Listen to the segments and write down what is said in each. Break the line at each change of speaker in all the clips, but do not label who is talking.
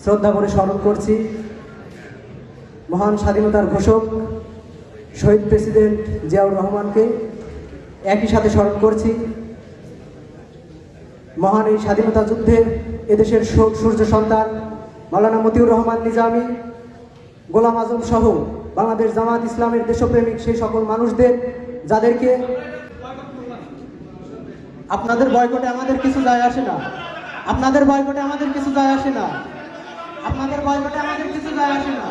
শ্রদ্ধা করে স্মরণ করছি মহান স্বাধীনতার ঘোষক শহীদ প্রেসিডেন্ট জিয়াউর রহমানকে। একই সাথে স্মরণ করছি মহান এই স্বাধীনতা যুদ্ধে এদেশের সূর্য সন্তান মাওলানা মতিউর রহমান নিজামী, গোলাম আজম সহ বাংলাদেশ জামাত ইসলামের দেশপ্রেমিক সেই সকল মানুষদের, যাদেরকে আপনাদের বয়কটে আমাদের কিছু যায় আসে না, আপনাদের বয়কটে আমাদের কিছু যায় আসে না, আপনাদের বয়কটে আমাদের কিছু যায় আসে না।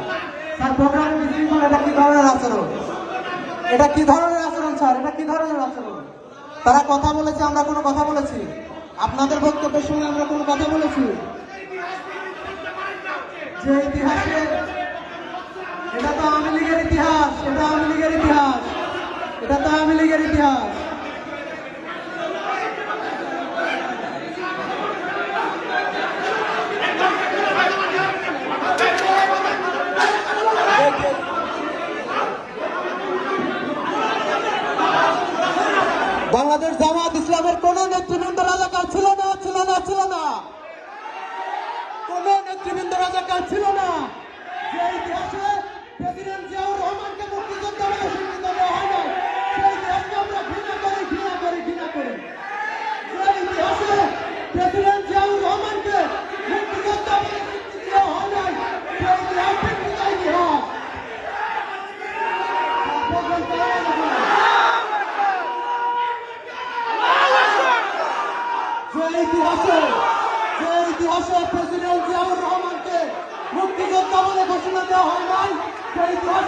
স্যার প্রোগ্রামে বিশৃঙ্খল, এটা কি ধরনের আচরণ? এটা কি ধরনের আচরণ স্যার? এটা কি ধরনের আচরণ? তারা কথা বলেছে, আমরা কোনো কথা বলেছি? আপনাদের বক্তব্যের সঙ্গে আমরা কোনো কথা বলেছি? যে ইতিহাসে, এটা তো আওয়ামী লীগের ইতিহাস, এটা আওয়ামী লীগের ইতিহাস, এটা তো আওয়ামী লীগের ইতিহাস। বাংলাদেশ জামাত ইসলামের কোন নেতৃবৃন্দ রাজাকার ছিল না, ছিল না, ছিল না, কোন নেতৃবৃন্দ রাজাকার ছিল না। যে ইতিহাসে প্রেসিডেন্ট জিয়াউর রহমানকে মুক্তিযোদ্ধা বলে স্বীকৃতি দেওয়া হয় না, সেই ইতিহাসকে আমরা ঘৃণা করি, ঘৃণা করি, ঘৃণা করি। যে ইতিহাসে প্রেসিডেন্ট জিয়াউর রহমানকে মুক্তিযোদ্ধা বলে স্বীকৃতি দেওয়া হয় না, সেই ইতিহাসকে বিদায় ইতিহাস। যে ইতিহাসে প্রেসিডেন্ট জিয়াউর রহমানকে মুক্তিযোদ্ধা বলে ঘোষণা দেওয়া হয় নাই, সেই ইতিহাস